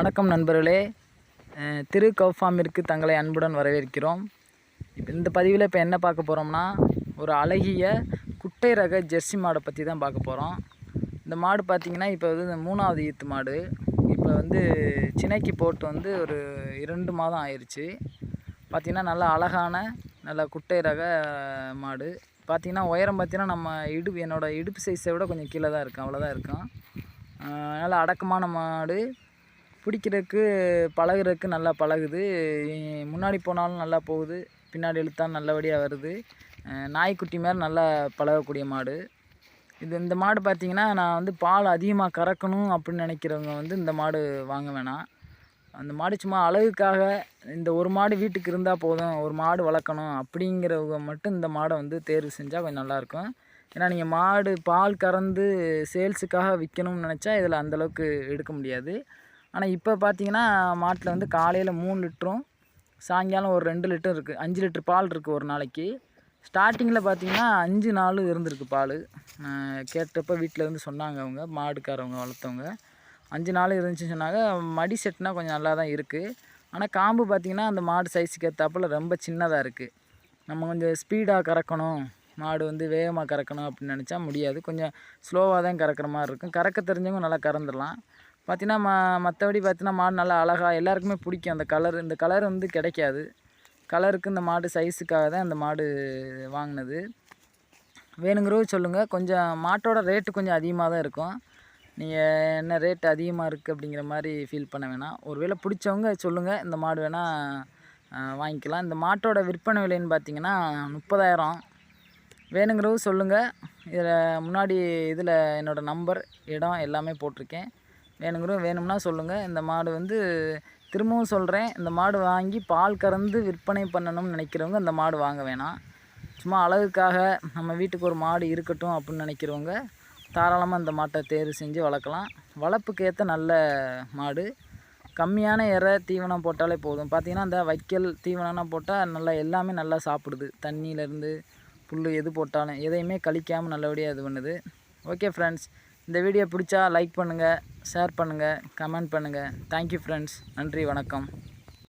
வணக்கம் நண்பர்களே. திரு கவ் ஃபார்மிற்கு தங்களை அன்புடன் வரவேற்கிறோம். இந்த பதிவில் இப்போ என்ன பார்க்க போகிறோம்னா, ஒரு அழகிய குட்டை ரக ஜெர்சி மாடை பற்றி தான் பார்க்க போகிறோம். இந்த மாடு பார்த்திங்கன்னா இப்போ வந்து 3வது ஈத்து மாடு. இப்போ வந்து சினைக்கு போட்டு வந்து ஒரு 2 மாதம் ஆயிடுச்சு. பார்த்திங்கன்னா நல்லா அழகான நல்ல குட்டை ரக மாடு. பார்த்திங்கன்னா உயரம் பார்த்திங்கன்னா நம்ம என்னோடய இடுப்பு சைஸை விட கொஞ்சம் கீழே தான் இருக்கும், அவ்வளோதான் இருக்கும். நல்லா அடக்கமான மாடு, பிடிக்கிறதுக்கு பழகுறதுக்கு நல்லா பழகுது. முன்னாடி போனாலும் நல்லா போகுது, பின்னாடி இழுத்தாலும் நல்லபடியாக வருது. நாய்க்குட்டி மேலே நல்லா பழகக்கூடிய மாடு இந்த மாடு பார்த்திங்கன்னா, நான் வந்து பால் அதிகமாக கறக்கணும் அப்படின்னு நினைக்கிறவங்க வந்து இந்த மாடு வாங்க வேணாம். அந்த மாடு சும்மா அழகுக்காக, இந்த ஒரு மாடு வீட்டுக்கு இருந்தால் போதும், ஒரு மாடு வளர்க்கணும் அப்படிங்கிறவங்க மட்டும் இந்த மாடை வந்து தேர்வு செஞ்சால் கொஞ்சம் நல்லாயிருக்கும். ஏன்னா நீங்கள் மாடு பால் கறந்து சேல்ஸுக்காக விற்கணும்னு நினச்சா இதில் அந்தளவுக்கு எடுக்க முடியாது. ஆனால் இப்போ பார்த்திங்கன்னா மாட்டில் வந்து காலையில் 3 லிட்டரும் சாயங்காலம் ஒரு 2 லிட்டர் இருக்குது. 5 லிட்டர் பால் இருக்குது ஒரு நாளைக்கு. ஸ்டார்டிங்கில் பார்த்திங்கன்னா 5 நாள் இருந்திருக்கு பால். கேட்டப்போ வீட்டில் இருந்து சொன்னாங்க, அவங்க மாடுக்காரவங்க வளர்த்தவங்க 5 நாள் இருந்துச்சுன்னு சொன்னாங்க. மடி செட்னால் கொஞ்சம் நல்லா தான் இருக்குது. ஆனால் காம்பு பார்த்திங்கன்னா அந்த மாடு சைஸுக்கு ஏற்றாப்புல ரொம்ப சின்னதாக இருக்குது. நம்ம கொஞ்சம் ஸ்பீடாக கறக்கணும், மாடு வந்து வேகமாக கறக்கணும் அப்படின்னு நினச்சா முடியாது. கொஞ்சம் ஸ்லோவாக தான் கறக்கிற மாதிரி இருக்கும். கறக்க தெரிஞ்சவங்க நல்லா கறந்துடலாம். பார்த்திங்கன்னா மற்றபடி பார்த்திங்கன்னா மாடு நல்லா அழகாக எல்லாருக்குமே பிடிக்கும். அந்த கலர், இந்த கலர் வந்து கிடைக்காது. கலருக்கு இந்த மாடு சைஸுக்காக தான் இந்த மாடு வாங்கினது. வேணுங்கிறவங்க சொல்லுங்கள். கொஞ்சம் மாட்டோட ரேட்டு கொஞ்சம் அதிகமாக தான் இருக்கும். நீங்கள் என்ன ரேட் அதிகமாக இருக்குது அப்படிங்கிற மாதிரி ஃபீல் பண்ண வேணாம். ஒருவேளை பிடிச்சவங்க சொல்லுங்கள், இந்த மாடு வேணால் வாங்கிக்கலாம். இந்த மாட்டோட விற்பனை விலைன்னு பார்த்திங்கன்னா 30,000. வேணுங்கிறவங்க சொல்லுங்கள். இதில் முன்னாடி இதில் என்னோடய நம்பர், இடம் எல்லாமே போட்டிருக்கேன். வேணும்னா சொல்லுங்கள். இந்த மாடு வந்து திரும்பவும் சொல்கிறேன், இந்த மாடு வாங்கி பால் கறந்து விற்பனை பண்ணணும்னு நினைக்கிறவங்க இந்த மாடு வாங்க வேணாம். சும்மா அழகுக்காக நம்ம வீட்டுக்கு ஒரு மாடு இருக்கட்டும் அப்படின்னு நினைக்கிறவங்க தாராளமாக இந்த மாட்டை தேர்வு செஞ்சு வளர்க்கலாம். வளர்ப்புக்கு ஏற்ற நல்ல மாடு. கம்மியான தீவனம் போட்டாலே போதும். பார்த்திங்கன்னா இந்த வைக்கல் தீவனம்லாம் போட்டால் நல்லா எல்லாமே நல்லா சாப்பிடுது. தண்ணியிலேருந்து புல் எது போட்டாலும் எதையுமே கழிக்காமல் நல்லபடியாக இது பண்ணுது. ஓகே ஃப்ரெண்ட்ஸ், இந்த வீடியோ பிடிச்சா லைக் பண்ணுங்கள், ஷேர் பண்ணுங்கள், கமெண்ட் பண்ணுங்கள். Thank you friends. நன்றி, வணக்கம்.